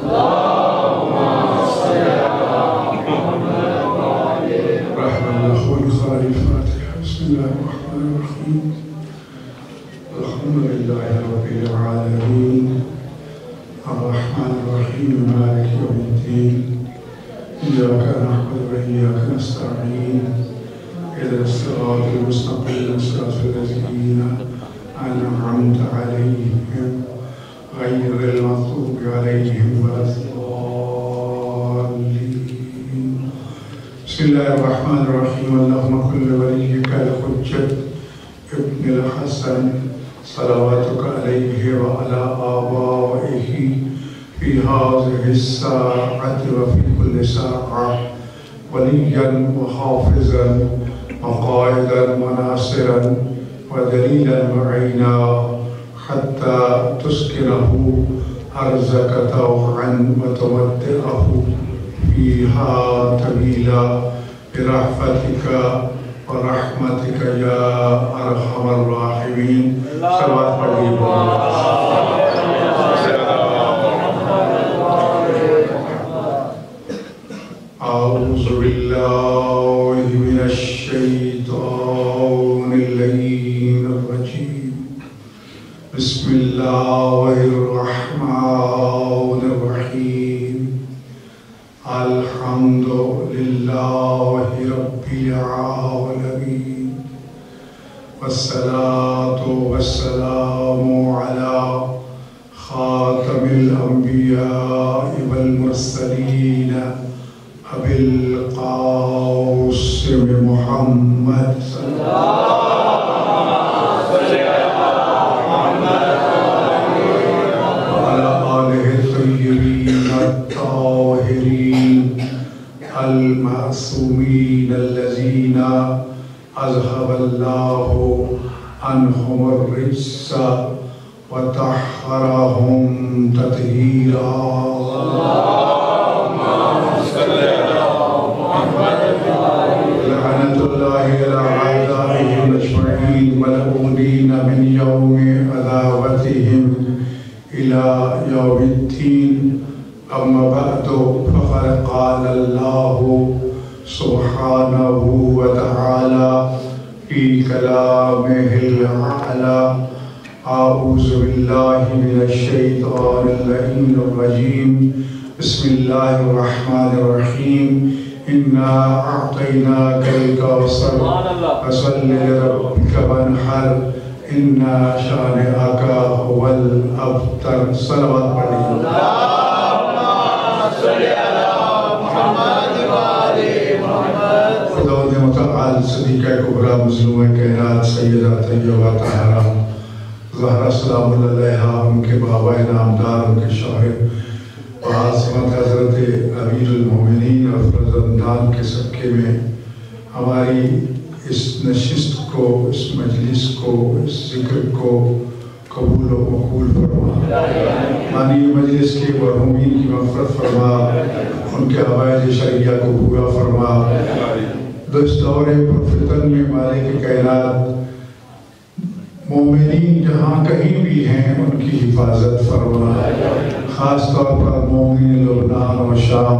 بسم الله الرحمن الرحيم. الحمد لله رب العالمين الرحمن الرحيم مالك يوم الدين إياك نعبد وإياك نستعين اهدنا الصراط المستقيم صراط الذين أنعمت عليهم غير المغضوب عليهم ولا الضالين. بسم الله الرحمن الرحيم. اللهم كل وليك الحجة ابن الحسن صلواتك عليه وعلى آبائه في هذه الساعة وفي كل ساعة وليا وحافظا وقائدا وناصرا ودليلا معينا حتى تسكنه أرزك طوعا وتودئه فيها طويلا برحمتك ورحمتك يا أرحم الراحمين. صلوات پڑھیے. أعوذ بالله من الشيطان اللعين الرجيم. بسم الله الرحمن الرحيم. الحمد لله رب العالمين والصلاة والسلام على خاتم الأنبياء والمرسلين أبي القاسم محمد صلى الله وعلى آله الطيبين الطاهرين المعصومين الذين أذهب الله عنهم الرجس وطهرهم تطهيرا. لعنة الله على أعدائهم أجمعين ملعونين من يوم عداوتهم إلى يوم الدين. أما بعد فقد قال الله سبحانه وتعالى في كلامه الأعلى: أعوذ بالله من الشيطان اللعين الرجيم. بسم الله الرحمن الرحيم. إنا أعطيناك الكوثر فصل لربك وانحر إن شانئك هو الأبتر. صلوات پڑھیے. خداوند متعال صدیقہ کبریٰ مظلومہ کائنات سیدہ طیبہ طاہرہ زہرا سلام اللہ علیہا، ان کے بابا نامدار، ان کے شوہر وعظمت حضرت امیر المومنین اور فرزندان کے صدقے میں ہماری اس نشست کو، اس مجلس کو، اس ذکر کو قبول و مقبول فرما. مانی مجلس کے مرحومین کی مغفرت فرما، ان کے حوائج شرعیہ کو پورا فرما. اس دور پرفتن میں مالک کائنات مومنین جہاں کہیں بھی ہیں ان کی حفاظت فرما. خاص طور پر مومنین لبنان و شام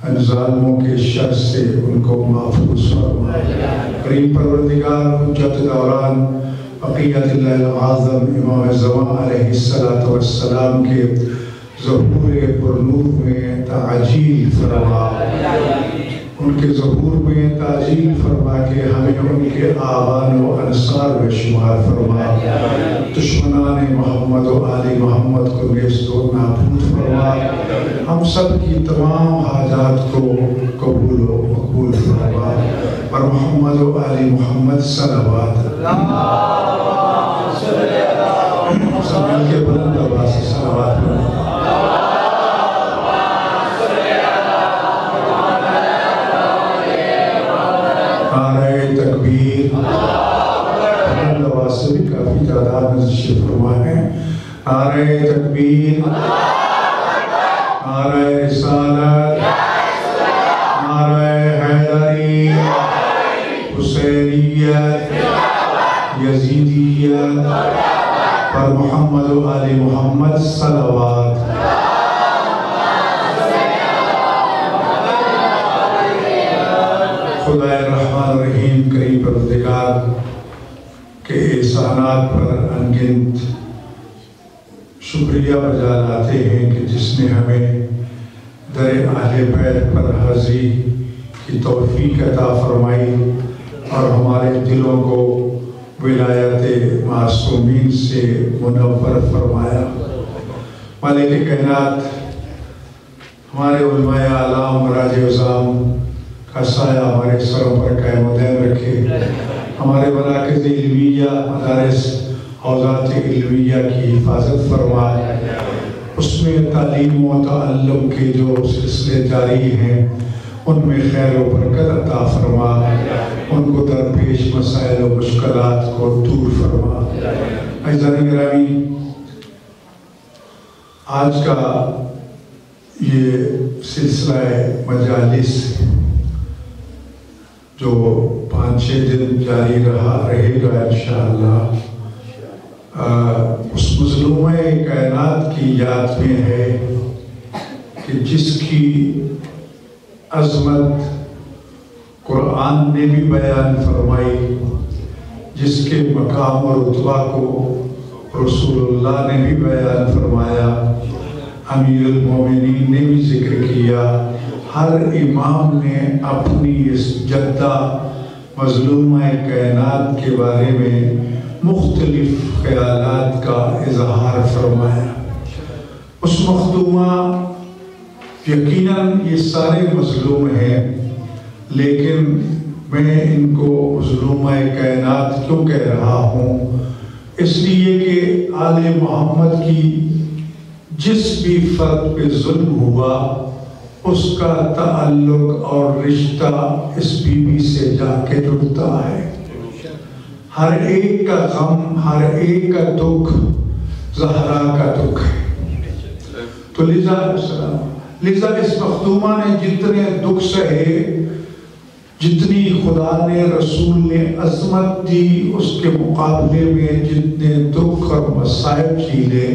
ان ظالموں کے شر سے ان کو محفوظ فرما. کریم پروردگار حجت دوران بقیت اللہ العظم امام زمان علیہ السلام کے ظہور پرنور میں تعجیل فرما. ان کے ظہور میں تعجیل فرما کے ہمیں ان کے آبان و انصار میں شمار فرما. دشمنان محمد و آل محمد کو نیست و نابود فرما. ہم سب کی تمام حاجات کو قبول و مقبول فرما. اور محمد و آل محمد صلوات. سب کے بلند آواز سے صلوات فرما. تکبیر. بلند آواز سے بھی کافی تعداد میں تشریف فرما ہے. نعرہ تکبیر، نعرہ رسالت، نعرہ حیدری، حسینیت، یزیدیت پر محمد و آل محمد صلوات. احسانات پر انگنت شکریہ بجا لاتے ہیں کہ جس نے ہمیں در اہل بیت پر حاضری کی توفیق عطا فرمائی اور ہمارے دلوں کو ولایت معصومین سے منور فرمایا۔ مالک کائنات ہمارے علماء اعلام مراج عظام کا سایہ ہمارے سروں پر قائم و دائم رکھے، ہمارے مراکز علمیہ مدارس حوزات علمیہ کی حفاظت فرمائے، اس میں تعلیم و تعلم کے جو سلسلے جاری ہیں ان میں خیر و برکت عطا فرما، ان کو درپیش مسائل و مشکلات کو دور فرما۔ عزیزان گرامی، آج کا یہ سلسلہ مجالس جو 5-6 دن جاری رہے گا انشاءاللہ، اس مظلومہ کائنات کی یاد میں ہے کہ جس کی عظمت قرآن نے بھی بیان فرمائی، جس کے مقام و رتبہ کو رسول اللہ نے بھی بیان فرمایا، امیر المومنین نے بھی ذکر کیا، ہر امام نے اپنی اس جدہ مظلومہ کائنات کے بارے میں مختلف خیالات کا اظہار فرمایا۔ اس مخدومہ یقیناً یہ سارے مظلوم ہیں، لیکن میں ان کو مظلومہ کائنات کیوں کہہ رہا ہوں؟ اس لیے کہ آل محمد کی جس بھی فرد پہ ظلم ہوا اس کا تعلق اور رشتہ اس بیوی سے جا کے جڑتا ہے۔ ہر ایک کا غم، ہر ایک کا دکھ زہرا کا دکھ ہے۔ تو لذا اس مخدومہ نے جتنے دکھ سہے، جتنی خدا نے رسول نے عظمت دی، اس کے مقابلے میں جتنے دکھ اور مصائب جھیلے،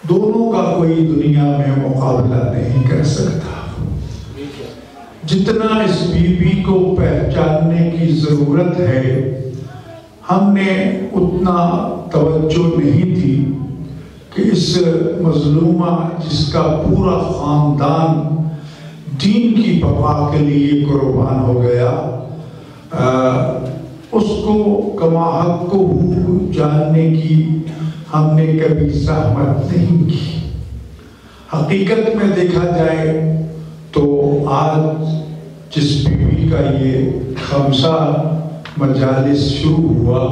دونوں کا کوئی دنیا میں مقابلہ نہیں کر سکتا۔ جتنا اس بیوی کو پہچاننے کی ضرورت ہے، ہم نے اتنا توجہ نہیں دی کہ اس مظلومہ جس کا پورا خاندان دین کی بقا کے لیے قربان ہو گیا، اس کو کما حق کو جاننے کی ہم نے کبھی زحمت نہیں کی۔ حقیقت میں دیکھا جائے تو آج جس بیوی کا یہ 5 مجالس شروع ہوا،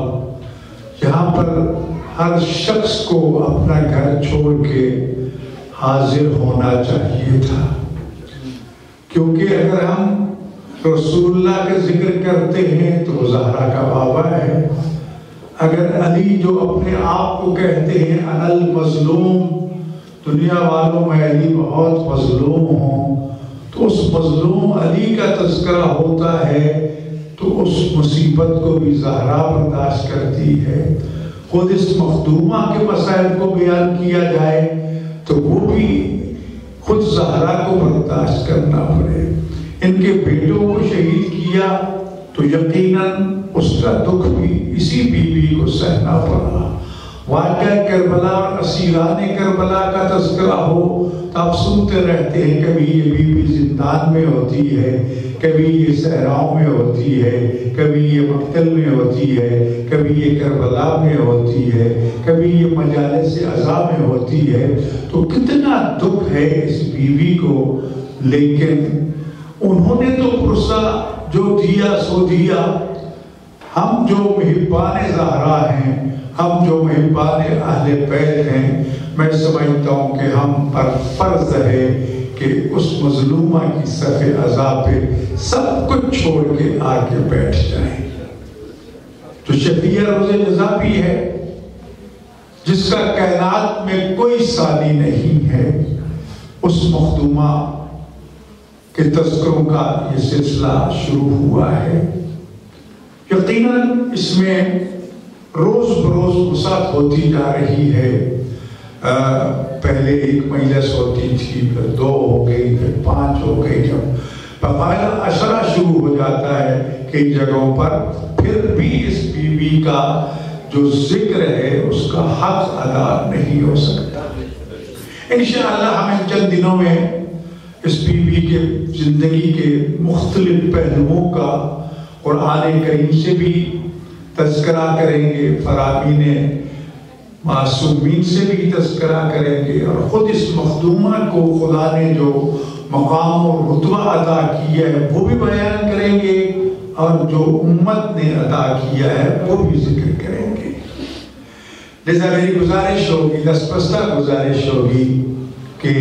یہاں پر ہر شخص کو اپنا گھر چھوڑ کے حاضر ہونا چاہیے تھا، کیونکہ اگر ہم رسول اللہ کا ذکر کرتے ہیں تو زہرا کا بابا ہے۔ اگر علی جو اپنے آپ کو کہتے ہیں انا المظلوم، دنیا والوں میں علی بہت مظلوم ہوں، تو اس مظلوم علی کا تذکرہ ہوتا ہے تو اس مصیبت کو بھی زہرا برداشت کرتی ہے۔ خود اس مخدومہ کے مسائل کو بیان کیا جائے تو وہ بھی خود زہرا کو برداشت کرنا پڑے۔ ان کے بیٹوں کو شہید کیا تو یقیناً اس کا دکھ بھی اسی بیوی کو سہنا پڑا۔ واقعہ کربلا اور اسیران کربلا کا تذکرہ ہو تو آپ سنتے رہتے ہیں، کبھی یہ بیوی زندان میں ہوتی ہے، کبھی یہ صحراؤں میں ہوتی ہے، کبھی یہ مقتل میں ہوتی ہے، کبھی یہ کربلا میں ہوتی ہے، کبھی یہ مجالس عزا میں ہوتی ہے۔ تو کتنا دکھ ہے اس بیوی کو، لیکن انہوں نے تو پرسہ جو دیا سو دیا۔ ہم جو محبان زہرا ہیں، ہم جو محبان اہل بیت ہیں، میں سمجھتا ہوں کہ ہم پر فرض ہے کہ اس مظلومہ کی صف عزا پہ سب کچھ چھوڑ کے آگے بیٹھ جائیں۔ جو شفیع روز جزا بھی ہے، جس کا کائنات میں کوئی ثانی نہیں ہے، اس مخدومہ کے تذکروں کا یہ سلسلہ شروع ہوا ہے۔ یقیناً اس میں روز بروز وسعت ہوتی جا رہی ہے۔ پہلے 1 مجلس ہوتی تھی، پھر 2 ہو گئی، پھر 5 ہو گئی، جب باقاعدہ عشرہ شروع ہو جاتا ہے کئی جگہوں پر، پھر بھی اس بیوی کا جو ذکر ہے اس کا حق ادا نہیں ہو سکتا۔ انشاءاللہ ہم ان چند دنوں میں اس بی بی کے زندگی کے مختلف پہلوؤں کا قرآن کریم سے بھی تذکرہ کریں گے، فرامین معصومین سے بھی تذکرہ کریں گے، اور خود اس مخدومہ کو خدا نے جو مقام اور رتبہ عطا کیا ہے وہ بھی بیان کریں گے، اور جو امت نے عطا کیا ہے وہ بھی ذکر کریں گے۔ لہذا میری گزارش ہوگی، دستبستہ گزارش ہوگی کہ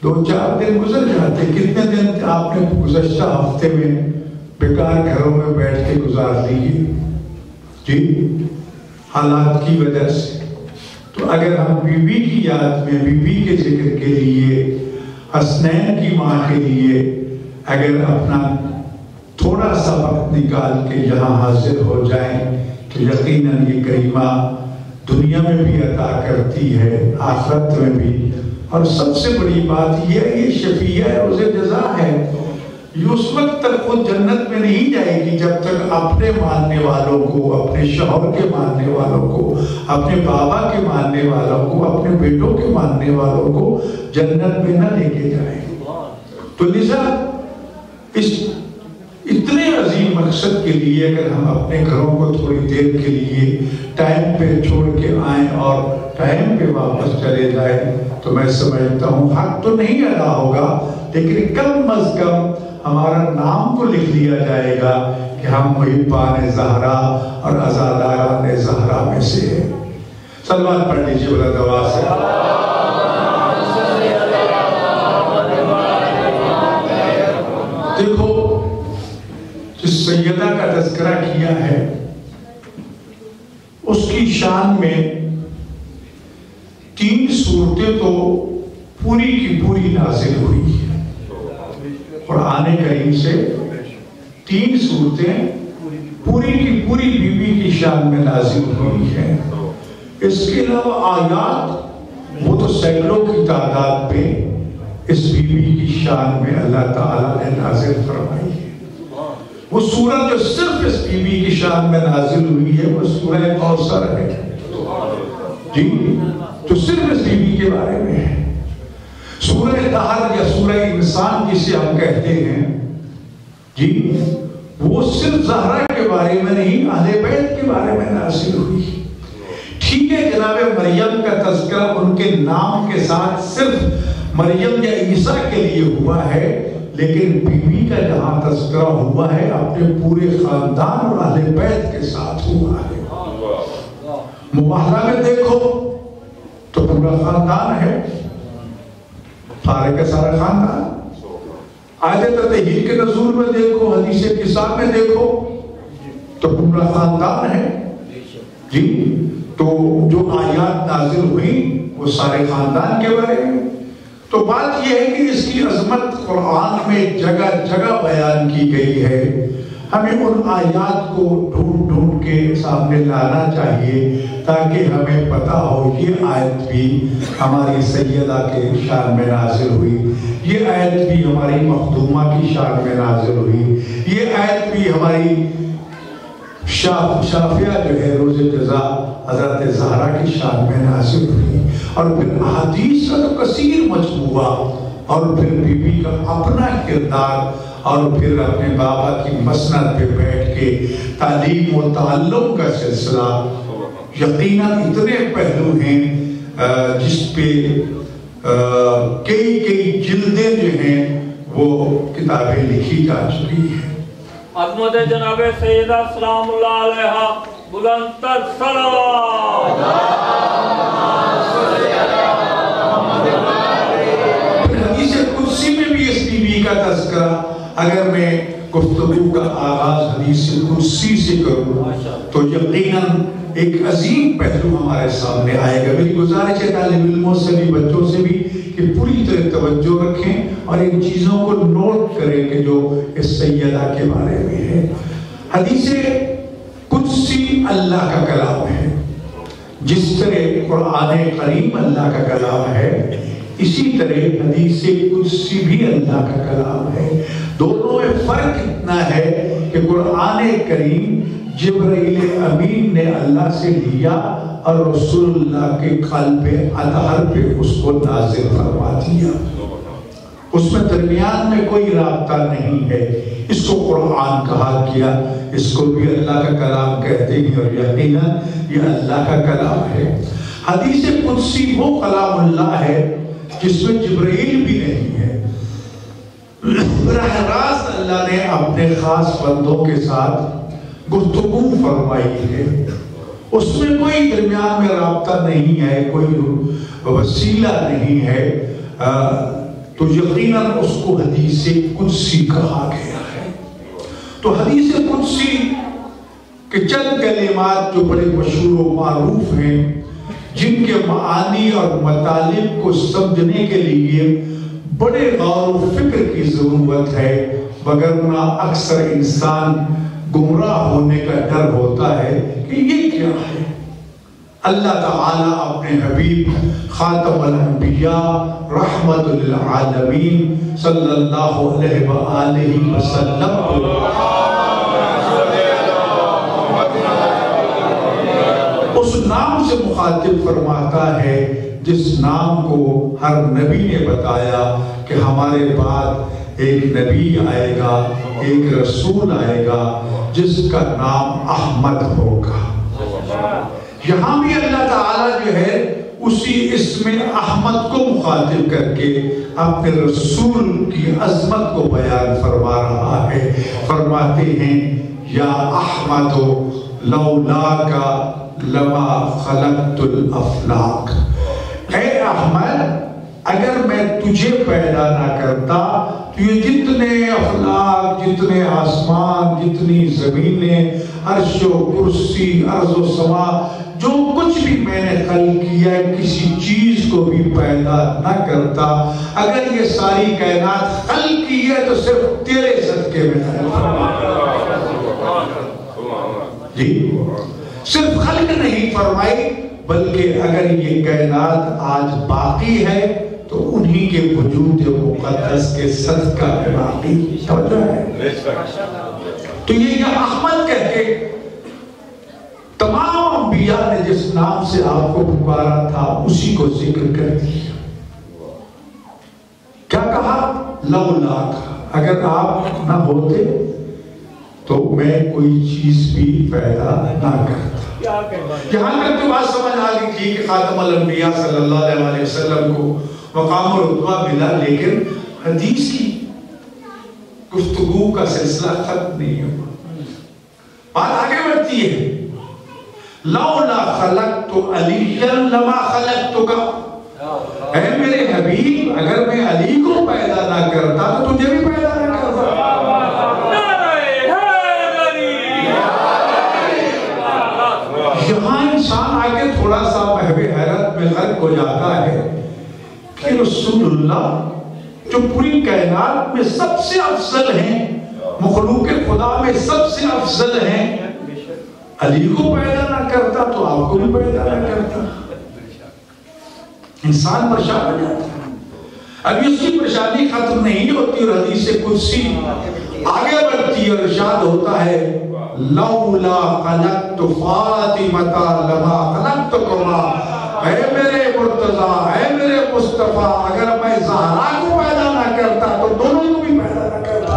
2-4 دن گزر جاتے، کتنے دن آپ نے گزشتہ ہفتے میں بیکار گھروں میں بیٹھ کے گزار لیے جی حالات کی وجہ سے۔ تو اگر ہم بی بی کی یاد میں، بی بی کے ذکر کے لیے، حسنین کی ماں کے لیے اگر اپنا تھوڑا سا وقت نکال کے یہاں حاضر ہو جائیں تو یقیناً یہ کریمہ دنیا میں بھی عطا کرتی ہے، آخرت میں بھی، اور سب سے بڑی بات یہ ہے، یہ شفیع روز جزا ہے۔ یہ اس وقت تک خود جنت میں نہیں جائے گی جب تک اپنے ماننے والوں کو، اپنے شوہر کے ماننے والوں کو، اپنے بابا کے ماننے والوں کو، اپنے بیٹوں کے ماننے والوں کو جنت میں نہ لے کے جائے۔ تو لذا اس اتنے عظیم مقصد کے لیے اگر ہم اپنے گھروں کو تھوڑی دیر کے لیے ٹائم پہ چھوڑ کے آئیں اور ٹائم پہ واپس چلے جائیں تو میں سمجھتا ہوں حق تو نہیں ادا ہوگا، لیکن کم از کم ہمارا نام تو لکھ لیا جائے گا کہ ہم محبان زہرا اور عزاداران زہرا میں سے ہیں۔ صلوات پڑھ لیجیے بلند آواز سے۔ دیکھو جس سیدہ کا تذکرہ کیا ہے اس کی شان میں 3 صورتیں تو پوری کی پوری نازل ہوئی ہیں۔ قرآن کریم سے 3 صورتیں پوری کی پوری بی بی کی شان میں نازل ہوئی ہیں۔ اس کے علاوہ آیات وہ تو سینکڑوں کی تعداد پہ اس بی بی کی شان میں اللہ تعالیٰ نے نازل فرمائی ہے۔ وہ سورت جو صرف اس بی بی کی شان میں نازل ہوئی ہے وہ سورہ کوثر ہے جی، جو صرف اس بی بی کے بارے میں ہے۔ سورہ دہر یا سورہ انسان جسے ہم کہتے ہیں جی، وہ صرف زہرا کے بارے میں نہیں، اہل بیت کے بارے میں نازل ہوئی۔ ٹھیک ہے، جناب مریم کا تذکرہ ان کے نام کے ساتھ صرف مریم یا عیسیٰ کے لیے ہوا ہے، لیکن بی بی کا جہاں تذکرہ ہوا ہے اپنے پورے خاندان اور اہل بیت کے ساتھ ہوا ہے۔ مباحلہ میں دیکھو تو پورا خاندان ہے، سارے کا سارا خاندان۔ آیت تطہیر کے نزول میں دیکھو، حدیث کساء میں دیکھو تو پورا خاندان ہے جی۔ تو جو آیات نازل ہوئی وہ سارے خاندان کے بارے میں۔ تو بات یہ ہے کہ اس کی عظمت قرآن میں جگہ جگہ بیان کی گئی ہے۔ ہمیں ان آیات کو ڈھونڈ ڈھونڈ کے سامنے لانا چاہیے تاکہ ہمیں پتا ہو یہ آیت بھی ہماری سیدہ کے شان میں نازل ہوئی، یہ آیت بھی ہماری مخدومہ کی شان میں نازل ہوئی، یہ آیت بھی ہماری شافعہ جو ہے روز جزا حضرت زہرا کی شان میں نازل ہوئی۔ اور پھر احادیث کا تو کثیر مجموعہ، اور پھر بی بی کا اپنا کردار، اور پھر اپنے بابا کی مسند پہ بیٹھ کے تعلیم و تعلم کا سلسلہ۔ یقیناً اتنے پہلو ہیں جس پہ کئی جلدیں جو ہیں وہ کتابیں لکھی جا چکی ہیں۔ عظمت جناب سیدہ سلام اللہ علیہ بلند تر صلوات۔ حدیث قدسی میں بھی اس بی بی کا تذکرہ، اگر میں گفتگو کا آغاز حدیث قدسی سے کروں تو یقیناً ایک عظیم پہلو ہمارے سامنے آئے گا۔ میری گزارش ہے طالب علموں سے بھی، بچوں سے بھی، کہ پوری طرح توجہ رکھیں اور ان چیزوں کو نوٹ کریں کہ جو اس سیدہ کے بارے میں ہے۔ حدیث قدسی اللہ کا کلام ہے، جس طرح قرآن کریم اللہ کا کلام ہے اسی طرح حدیث قدسی بھی اللہ کا کلام ہے۔ دونوں میں فرق اتنا ہے کہ قرآن کریم جبرائیل امین نے اللہ سے لیا اور رسول اللہ کے قلب اطہر پہ اس کو نازل فرما دیا. اس میں درمیان میں کوئی رابطہ نہیں ہے. اس کو قرآن کہا گیا. اس کو بھی اللہ کا کلام کہتے ہیں اور یقیناً یہ اللہ کا کلام ہے. حدیث قدسی وہ کلام اللہ ہے جس میں جبرائیل بھی نہیں ہے. براہ راست اللہ نے اپنے خاص بندوں کے ساتھ گفتگو فرمائی ہے. اس میں کوئی درمیان میں رابطہ نہیں ہے, کوئی وسیلہ نہیں ہے. تو یقیناً اس کو حدیث قدسی کہا گیا ہے. تو حدیث قدسی کے چند کلمات جو بڑے مشہور و معروف ہیں, جن کے معانی اور مطالب کو سمجھنے کے لیے بڑے غور و فکر کی ضرورت ہے, وگرنہ اکثر انسان گمراہ ہونے کا ڈر ہوتا ہے کہ یہ کیا ہے. اللہ تعالیٰ اپنے حبیب خاتم الانبیاء رحمت للعالمین صلی اللہ علیہ وآلہ وسلم اس نام سے مخاطب فرماتا ہے جس نام کو ہر نبی نے بتایا کہ ہمارے بعد ایک نبی آئے گا, ایک رسول آئے گا جس کا نام احمد ہوگا. یہاں بھی اللہ تعالیٰ جو ہے اسی اسم احمد کو مخاطب کر کے اپنے رسول کی عظمت کو بیان فرما رہا ہے. فرماتے ہیں یا احمد لولاک لما خلقت الافلاک. اے احمد, اگر میں تجھے پیدا نہ کرتا تو یہ جتنے افلاک, جتنے آسمان, جتنی زمینیں, عرش و کرسی, ارض و سما, جو کچھ بھی میں نے خلق کیا ہے, کسی چیز کو بھی پیدا نہ کرتا. اگر یہ ساری کائنات خلق کی ہے تو صرف تیرے صدقے میں جی, صرف خلق نہیں فرمائی, بلکہ اگر یہ کائنات آج باقی ہے تو انہی کے وجود مقدس کے صدقہ میں باقی توجہ ہے. تو یہ احمد کہہ کے تمام انبیاء نے جس نام سے آپ کو پکارا تھا اسی کو ذکر کر دیا. کیا کہا؟ لولاک, اگر آپ نہ ہوتے تو میں کوئی چیز بھی پیدا نہ کرتا. یہاں تک تو بات سمجھ آ گئی تھی کہ خاتم الانبیاء صلی اللہ علیہ وسلم کو مقام و رتبہ ملا, لیکن حدیث کی گفتگو کا سلسلہ ختم نہیں ہوا. بات آگے بڑھتی ہے. لولا خلقت علیًا لما خلقتک. اے میرے حبیب, اگر میں علی کو پیدا نہ کرتا تو تجھے بھی پیدا نہ کرتا. یہاں انسان آگے تھوڑا سا محو حیرت میں غرق ہو جاتا ہے کہ رسول اللہ جو پوری کائنات میں سب سے افضل ہیں, مخلوق خدا میں سب سے افضل ہیں, علی کو پیدا نہ کرتا تو آپ کو بھی پیدا نہ کرتا. انسان پریشان ہو جاتا ہے. ابھی اس کی پریشانی ختم نہیں ہوتی اور حدیث قدسی آگے بڑھتی اور ارشاد ہوتا ہے لولا خلقت فاطمہ لما خلقتکما. اے میرے مرتضیٰ, اے میرے مصطفیٰ, اگر میں زہرا کو پیدا نہ کرتا تو دونوں کو بھی پیدا نہ کرتا.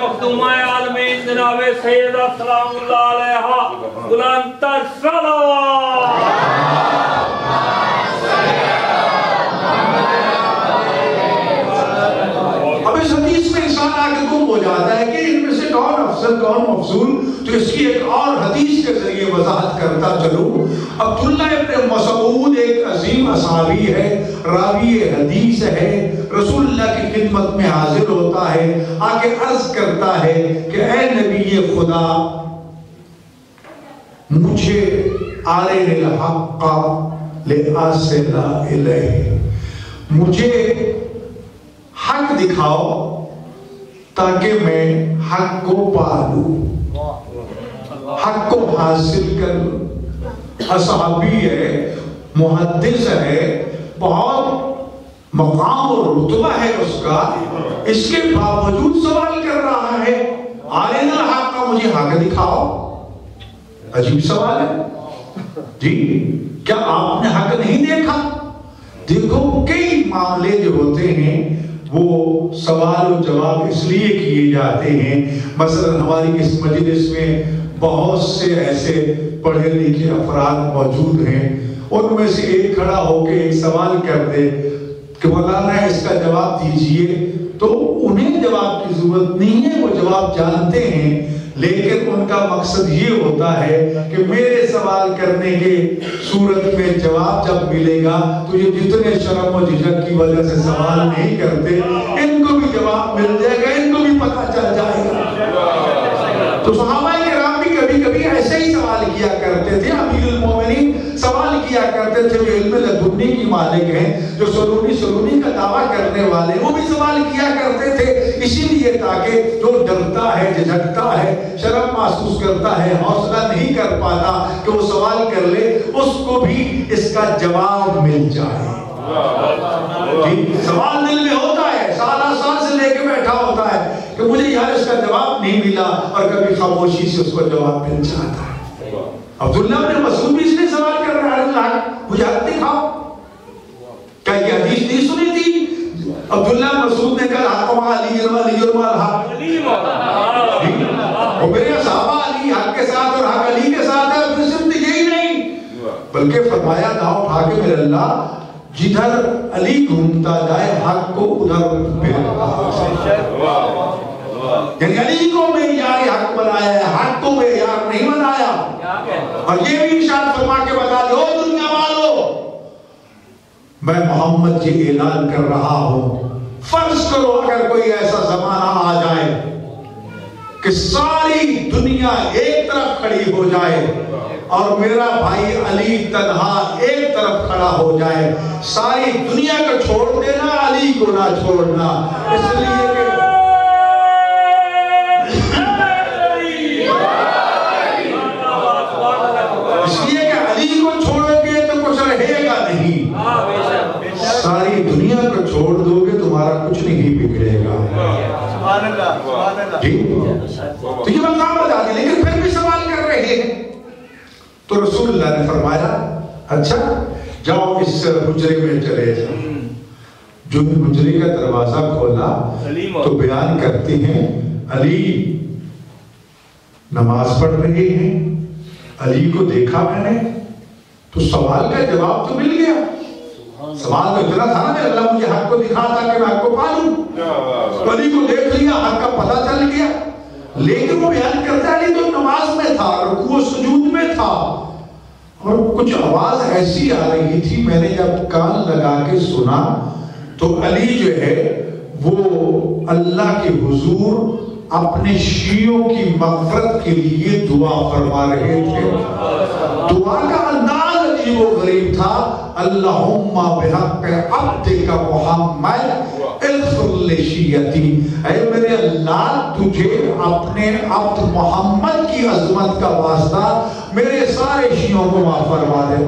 مخدومہ عالمین جناب سیدہ سلام اللہ علیہ بلند تر صلوات. اب اس حدیث میں انسان آگے گم ہو جاتا ہے کہ ان میں سے کون افضل کون مفضول. تو اس کی ایک اور حدیث کے ذریعے وضاحت کرتا چلوں. عبداللہ ابن مسعود ایک عظیم اصحابی ہے, راوی حدیث ہے, رسول اللہ کی خدمت میں حاضر ہوتا ہے, آگے عرض کرتا ہے کہ اے نبی خدا, مجھے آرین الحق لآصل الیہ, مجھے حق دکھاؤ تاکہ میں حق کو پالوں, حق کو حاصل کروں. اصحابی ہے, محدث ہے, بہت مقام اور رتبہ ہے اس کا، اس کے باوجود سوال کر رہا ہے آرنا الحق کا، مجھے حق دکھاؤ۔ عجیب سوال ہے جی، کیا آپ نے حق نہیں دیکھا؟ دیکھو کئی معاملے جو ہوتے ہیں وہ سوال و جواب اس لیے کیے جاتے ہیں۔ مثلا ہماری اس مجلس میں بہت سے ایسے پڑھے لکھے افراد موجود ہیں، ان میں سے ایک کھڑا ہو کے ایک سوال کر دے کہ مولانا اس کا جواب دیجئے، تو انہیں جواب کی ضرورت نہیں ہے، وہ جواب جانتے ہیں، لیکن ان کا مقصد یہ ہوتا ہے کہ میرے سوال کرنے کے صورت میں جواب جب ملے گا تو یہ جتنے شرم و جھجک کی وجہ سے سوال نہیں کرتے، ان کو بھی جواب مل جائے گا، ان کو بھی پتہ چل جائے گا۔ تو صحابہ کرام بھی کبھی کبھی ایسے ہی سوال کیا کرتے تھے۔ امیر المومنین سوال کیا کرتے تھے، جو علم لدنی کی مالک ہیں، جو سلونی کا دعویٰ کرنے والے، وہ بھی سوال کیا کرتے تھے، اسی لیے تاکہ جو ڈرتا ہے، جھجکتا ہے، شرم محسوس کرتا ہے، حوصلہ نہیں کر پاتا کہ وہ سوال کر لے، اس کو بھی اس کا جواب مل جائے۔ سوال دل میں ہوتا ہے، سالہ سال سے لے کے بیٹھا ہوتا ہے کہ مجھے یار اس کا جواب نہیں ملا، اور کبھی خاموشی سے اس کو جواب مل جاتا ہے۔ عبداللہ بن مسعود بھی اس نے سوال کر رہا ہے، اللہ مجھے حق دکھاؤ۔ کیا یہ حدیث نہیں سنی تھی؟ عبداللہ بن مسعود نے کہا حق مع علی ولی الحق، اور میرے صحابہ علی حق کے ساتھ اور حق علی کے ساتھ ہے، پھر صرف یہی نہیں بلکہ فرمایا نہ اٹھا کے میرے اللہ جدھر علی گھومتا جائے حق کو ادھر پھیرتا، یعنی علی کو معیار حق بنایا ہے، حق کو معیار نہیں بنایا۔ اور یہ بھی ارشاد فرما کے بتا دو دنیا والو، میں محمد جی اعلان کر رہا ہوں، فرض کرو اگر کوئی ایسا زمانہ آ جائے کہ ساری دنیا ایک طرف کھڑی ہو جائے اور میرا بھائی علی تنہا ایک طرف کھڑا ہو جائے، ساری دنیا کو چھوڑ دینا، علی کو نہ چھوڑنا، اس لیے کہ علی کو چھوڑو گے تو کچھ رہے گا نہیں، ساری دنیا کو چھوڑ دو گے تمہارا کچھ نہیں بگڑے گا۔ جی تو یہ مقام بتا دیں، لیکن پھر بھی سوال کر رہے ہیں۔ تو رسول اللہ نے فرمایا اچھا جاؤ اس حجرے میں چلے جاؤ۔ جو حجرے کا دروازہ کھولا تو بیان کرتے ہیں علی نماز پڑھ رہے ہیں، علی کو دیکھا میں نے تو سوال کا جواب تو مل گیا۔ سوال تو اتنا تھا نا کہ اللہ مجھے حق کو دکھا تھا کہ میں حق کو پالوں، تو علی کو دیکھ لیا، حق کا پتہ چل گیا۔ لیکن وہ بیان کرتا ہے علی تو نماز میں تھا، رکوع و سجود میں تھا، اور کچھ آواز ایسی آ رہی تھی، میں نے جب کان لگا کے سنا تو علی جو ہے وہ اللہ کے حضور اپنے شیعوں کی مغفرت کے لیے دعا فرما رہے تھے۔ دعا کا انداز عجیب و غریب تھا، اللہم بحق عبدک محمد اغفر لشیعتی، اے میرے اللہ تجھے اپنے عبد محمد کی عظمت کا واسطہ میرے سارے شیعوں کو معاف فرما دے۔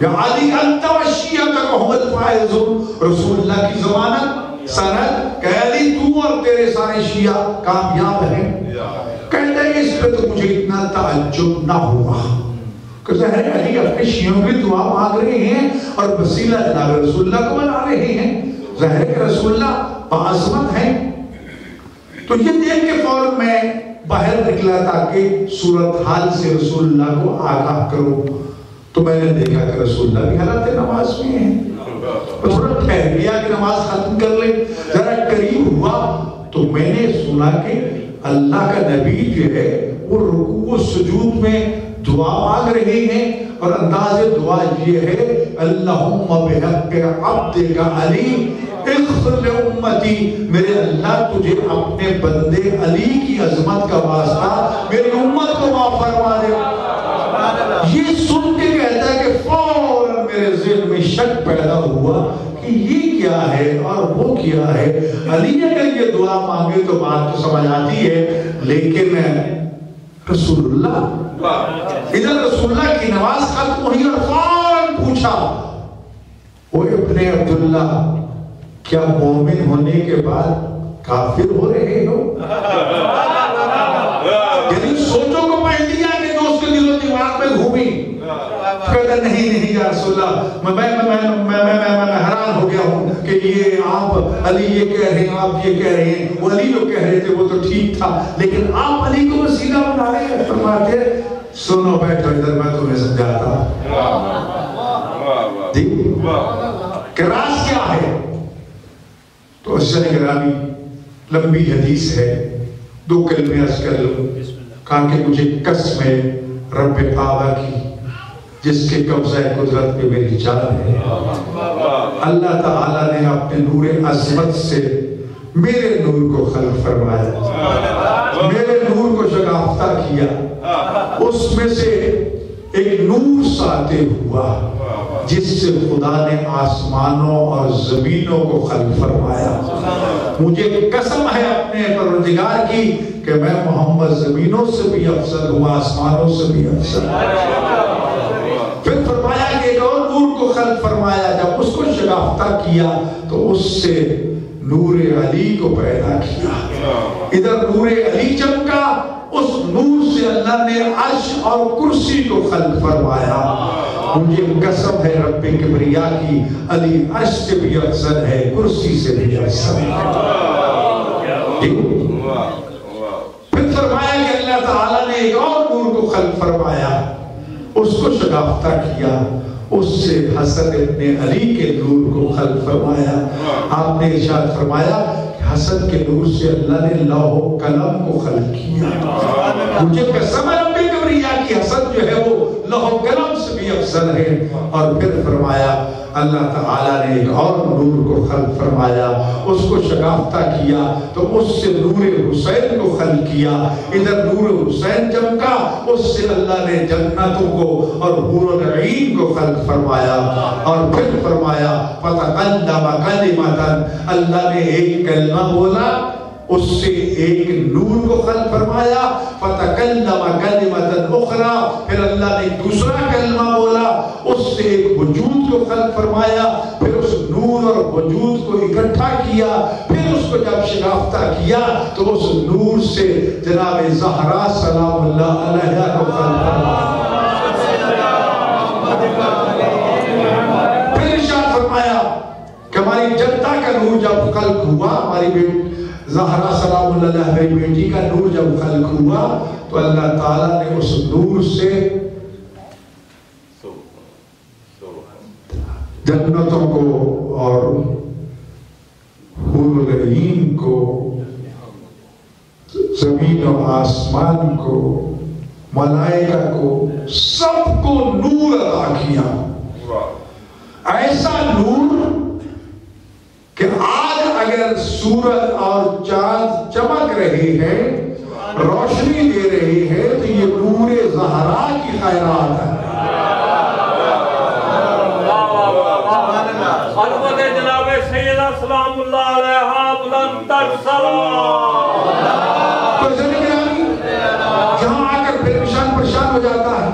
یا علی انت و شیعتک هم الفائزون، رسول اللہ کی ضمانت سند کہ علی تو اور تیرے سارے شیعہ کامیاب ہیں۔ کہتا ہے اس پہ تو مجھے اتنا تعجب نہ ہوا کہ ظاہر علی اپنے شیعوں کی دعا مانگ رہے ہیں اور وسیلہ جناب رسول اللہ کو بنا رہے ہیں، ظاہر کہ رسول اللہ بعظمت ہیں۔ تو یہ دیکھ کے فوراً میں باہر نکلا تاکہ صورتحال سے رسول اللہ کو آگاہ کروں، تو میں نے دیکھا کہ رسول اللہ بھی حالت نماز میں ہیں۔ تھوڑا ٹھہر گیا کہ نماز ختم کر لے، ذرا قریب ہوا تو میں نے سنا کہ اللہ کا نبی جو ہے وہ رکوع و سجود میں دعا مانگ رہے ہیں، اور انداز دعا یہ ہے اللہم بحق عبدک علی اغفر لامتی، میرے اللہ تجھے اپنے بندے علی کی عظمت کا واسطہ میری امت کو معاف فرما دے۔ یہ سن کے کہتا ہے کہ فوراً میرے ذہن میں شک پیدا ہوا کہ یہ کیا ہے اور وہ کیا ہے۔ علی اگر یہ دعا مانگے تو بات تو سمجھ آتی ہے، لیکن رسول اللہ ادھر رسول اللہ کی نماز ختم ہوئی اور فوراً پوچھا وہ ابن عبداللہ کیا مومن ہونے کے بعد کافر ہو رہے ہو؟ یعنی سوچو کو پہن دیا کہ جو اس کے دل و دماغ میں گھومی، کہتا نہیں یا رسول اللہ، میں حیران ہو گیا ہوں کہ یہ آپ علی یہ کہہ رہے ہیں، آپ یہ کہہ رہے ہیں، وہ علی جو کہہ رہے تھے وہ تو ٹھیک تھا، لیکن آپ علی کو وسیلہ بنا رہے ہیں۔ فرماتے سنو بیٹھو ادھر، میں تمہیں سمجھاتا کہ راز کیا ہے۔ تو عزیزان گرامی، لمبی حدیث ہے، 2 کلمے عرض کر لوں۔ کہا کہ مجھے قسم ہے رب کعبہ کی جس کے قبضہ قدرت پہ میری جان ہے، اللہ تعالیٰ نے اپنے نور عظمت سے میرے نور کو خلق فرمایا، میرے نور کو شگافتہ کیا، اس میں سے ایک نور ساطع ہوا جس سے خدا نے آسمانوں اور زمینوں کو خلق فرمایا۔ مجھے قسم ہے اپنے پروردگار کی کہ میں محمد زمینوں سے بھی افضل ہوں، آسمانوں سے بھی افضل ہوں۔ پھر فرمایا کہ ایک اور نور کو خلق فرمایا، جب اس کو شگافتہ کیا تو اس سے نور علی کو پیدا کیا۔ ادھر نور علی چمکا، اس نور سے اللہ نے عرش اور کرسی کو خلق فرمایا۔ مجھے قسم ہے رب کبریا کی، علی عرش سے بھی افضل ہے، کرسی سے بھی افضل ہے۔ پھر فرمایا کہ اللہ تعالیٰ نے ایک اور نور کو خلق فرمایا، اس کو شگافتہ کیا، اس سے حسن ابن علی کے نور کو خلق فرمایا۔ آپ نے ارشاد فرمایا کہ حسن کے نور سے اللہ نے لوح و قلم کو خلق کیا۔ مجھے قسم ہے رب کبریا کی، حسن جو ہے وہ لوح و قلم سے بھی افضل ہے۔ اور پھر فرمایا اللہ تعالیٰ نے ایک اور نور کو خلق فرمایا، اس کو شگافتہ کیا تو اس سے نور حسین کو خلق کیا۔ ادھر نور حسین چمکا، اس سے اللہ نے جنتوں کو اور حور العین کو خلق فرمایا۔ اور پھر فرمایا فَتَقَلَّمَ كَلِمَةً، اللہ نے ایک کلمہ بولا، اس سے ایک نور کو خلق فرمایا۔ فَتَقَلَّمَ كَلِمَةً أُخْرَى، پھر اللہ نے دوسرا کلمہ بولا، اس سے ایک وجود کو خلق فرمایا۔ پھر اس نور اور وجود کو اکٹھا کیا، پھر اس کو جب شگافتہ کیا تو اس نور سے جناب زہرا سلام اللہ علیہا کو خلق فرمایا۔ پھر ارشاد فرمایا کہ ہماری جدہ کا نور جب خلق ہوا، ہماری بیٹی زہرا سلام اللہ علیہ بیٹی کا نور جب خلق ہوا تو اللہ تعالیٰ نے اس نور سے جنتوں کو اور حور العین کو، زمین و آسمان کو، ملائکہ کو، سب کو نور عطا کیا۔ ایسا نور کہ آج اگر سورج اور چاند چمک رہے ہیں، روشنی دے رہے ہیں، تو یہ نور زہرا کی خیرات ہے۔ حضرت جناب سیدہ سلام اللہ علیہا بلند تر سلام۔ تو یہاں آ کر پھر نشان پرشان ہو جاتا ہے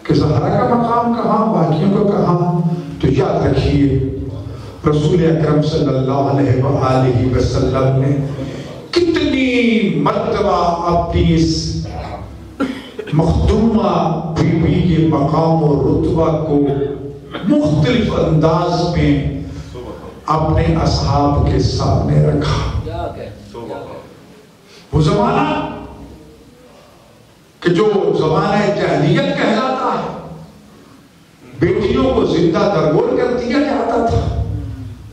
کہ زہرا کا مقام کہاں، باقیوں کو کہاں۔ تو یاد رکھیے رسول اکرم صلی اللہ علیہ وآلہ وسلم نے کتنی مرتبہ اپنی اس مخدومہ بی بی کے مقام و رتبہ کو مختلف انداز میں اپنے اصحاب کے سامنے رکھا۔ وہ زمانہ کہ جو زمانہ جاہلیت کہلاتا ہے، بیٹیوں کو زندہ درگور کر دیا جاتا تھا۔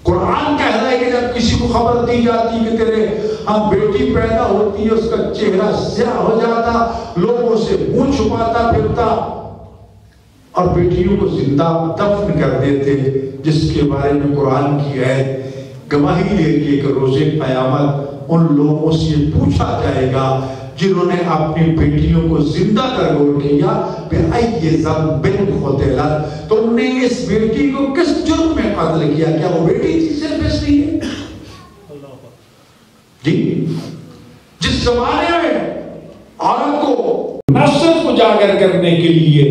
قرآن کہہ رہا ہے کہ جب کسی کو خبر دی جاتی کہ تیرے ہم بیٹی پیدا ہوتی ہے، اس کا چہرہ سیاہ ہو جاتا، لوگوں سے منہ چھپاتا پھرتا اور بیٹیوں کو زندہ دفن کر دیتے، جس کے بارے میں قرآن کی آیت گواہی دے رہی ہے کہ روز قیامت ان لوگوں سے پوچھا جائے گا جنہوں نے اپنی بیٹیوں کو زندہ درگور کیا، بِأَيِّ ذَنبٍ قُتِلَتْ، تم نے اس بیٹی کو کس جرم میں قتل کیا؟ کیا وہ بیٹی تھی صرف اس لیے؟ جی، جس زمانے میں عورت کو نہ صرف اجاگر کرنے کے لیے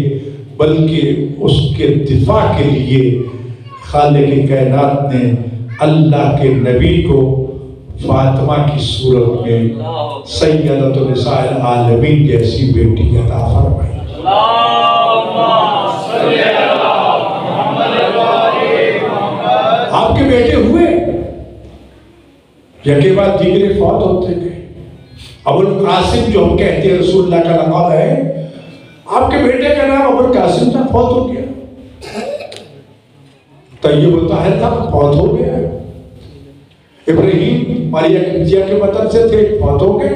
بلکہ اس کے دفاع کے لیے خالق کائنات نے اللہ کے نبی کو فاطمہ کی صورت میں سیدۃ النساء العالمین جیسی بیٹی عطا فرمائی۔ آپ کے بیٹے ہوئے، یکے بعد دیگرے فوت ہوتے گئے۔ ابو القاسم جو ہم کہتے ہیں رسول اللہ کا لقب ہے، آپ کے بیٹے کا نام ابو القاسم تھا، فوت ہو گیا۔ طیب الطاہر تھا، فوت ہو گیا۔ ابراہیم ماریہ قبطیہ کے وطن سے تھے، فوت ہو گئے۔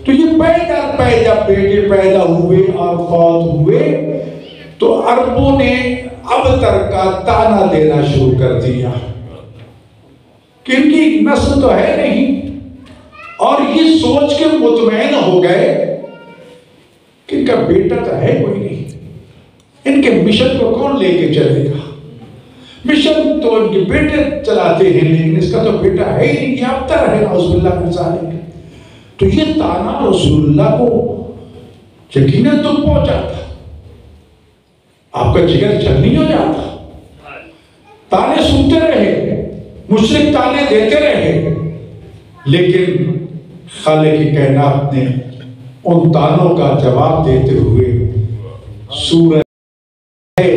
تو یہ پیدا بیٹے پیدا ہوئے اور فوت ہوئے تو عربوں نے ابتر کا تانا دینا شروع کر دیا کہ ان کی نسل تو ہے نہیں، اور یہ سوچ کے مطمئن ہو گئے کہ ان کا بیٹا تو ہے کوئی نہیں، ان کے مشن کو کون لے کے چلے گا؟ مشن تو ان کے بیٹے چلاتے ہیں، لیکن اس کا تو بیٹا ہے ہی نہیں، یہ ابتر ہے، نعوذ باللہ من ذالک۔ تو یہ تانا رسول اللہ کو یقیناً تو پہنچا تھا، آپ کا جگر چھلنی ہو جاتا۔ تانے سنتے رہے، مشرک تانے دیتے رہے، لیکن خالق کائنات نے ان تانوں کا جواب دیتے ہوئے سورہ ہے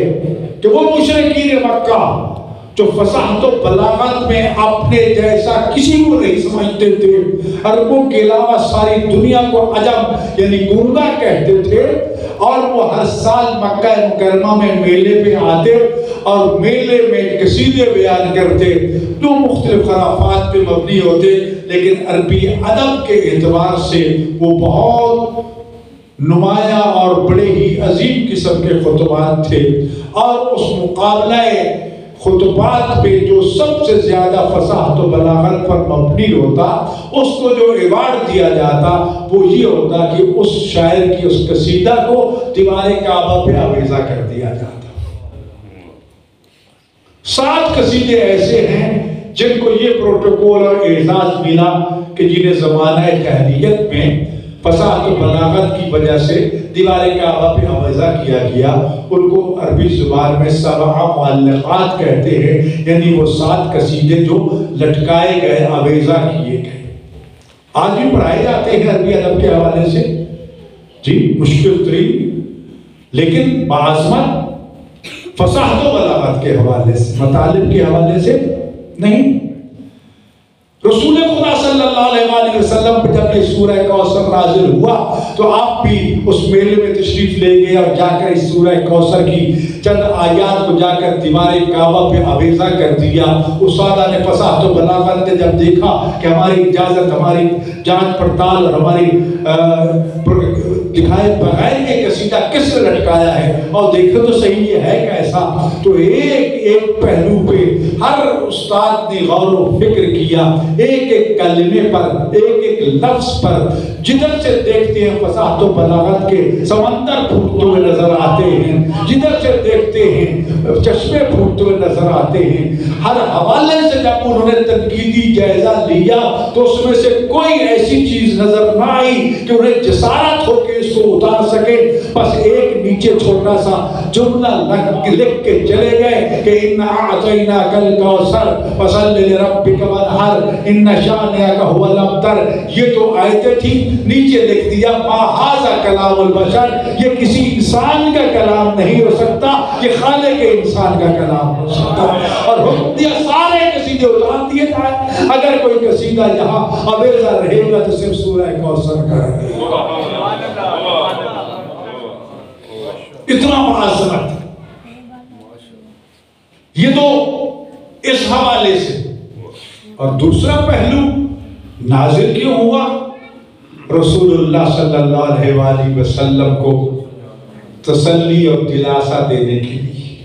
کہ وہ مشرکین مکہ جو فصاحت و بلاغت میں اپنے جیسا کسی کو نہیں سمجھتے تھے، عربوں کے علاوہ ساری دنیا کو عجم یعنی گنگا کہتے تھے، اور وہ ہر سال مکہ مکرمہ میں میلے پہ آتے اور میلے میں قصیدے بیان کرتے جو مختلف خرافات پہ مبنی ہوتے، لیکن عربی ادب کے اعتبار سے وہ بہت نمایاں اور بڑے ہی عظیم قسم کے خطبات تھے، اور اس مقابلہ خطبات پہ جو سب سے زیادہ فصاحت و بلاغت پر مبنی ہوتا، اس کو جو ایوارڈ دیا جاتا وہ یہ ہوتا کہ اس شاعر کی اس قصیدہ کو دیوار کعبہ پہ آویزہ کر دیا جاتا۔ 7 قصیدے ایسے ہیں جن کو یہ پروٹوکول اور اعزاز ملا کہ جنہیں زمانہ جاہلیت میں فصاحت و بلاغت کی وجہ سے دیوار کعبہ پہ آویزہ کیا گیا۔ ان کو عربی زبان میں 7 معلقات کہتے ہیں، یعنی وہ 7 قصیدے جو لٹکائے گئے، آویزہ کیے گئے۔ آج بھی پڑھائے جاتے ہیں عربی ادب کے حوالے سے، جی مشکل ترین، لیکن بعظمت فصاحت و بلاغت کے حوالے سے، مطالب کے حوالے سے نہیں۔ رسول خدا صلی اللہ علیہ وسلم پہ جب یہ سورہ کوثر نازل ہوا تو آپ بھی اس میلے میں تشریف لے گئے اور جا کر اس سورہ کوثر کی چند آیات کو جا کر دیوار کعبہ پہ آویزہ کر دیا۔ اسادہ نے فصاحت و بلاغت نے جب دیکھا کہ ہماری اجازت، ہماری جانچ پڑتال اور ہماری دکھائے بغیر یہ قصیدہ کس نے لٹکایا ہے، اور دیکھو تو صحیح یہ ہے کیسا، تو ایک پہلو پہ ہر استاد نے غور و فکر کیا، ایک کلمے پر، ایک لفظ پر، جدھر سے دیکھتے ہیں فصاحت و بلاغت کے سمندر پھوٹتے ہوئے نظر آتے ہیں، جدھر سے دیکھتے ہیں چشمے پھوٹتے ہوئے نظر آتے ہیں۔ ہر حوالے سے جب انہوں نے تنقیدی جائزہ لیا تو اس میں سے کوئی ایسی چیز نظر نہ آئی کہ انہیں جسارت ہو کے اس کو اتار سکے، بس ایک نیچے چھوٹا سا جملہ لکھ کے چلے گئے کہ اِنَّا أَعْطَيْنَاكَ الْكَوْثَرَ فَصَلِّ لِرَبِّكَ وَانْحَرْ إِنَّ شَانِئَكَ هُوَ الْأَبْتَرُ۔ یہ جو آیتیں تھی نیچے لکھ دیا مَا هَذَا كَلَامُ الْبَشَرِ، یہ کسی انسان کا کلام نہیں ہو سکتا، یہ خالق انسان کا کلام ہو سکتا۔ اور حکم دیا سارے قصیدے اتار دیے جائیں، اگر کوئی قصیدہ یہاں آویزہ رہے گا تو صرف سورہ کوثر کا رہے گا۔ اتنا معظمت، یہ تو اس حوالے سے۔ اور دوسرا پہلو نازل کیوں ہوا؟ رسول اللہ صلی اللہ علیہ وآلہ وسلم کو تسلی اور دلاسا دینے کے لیے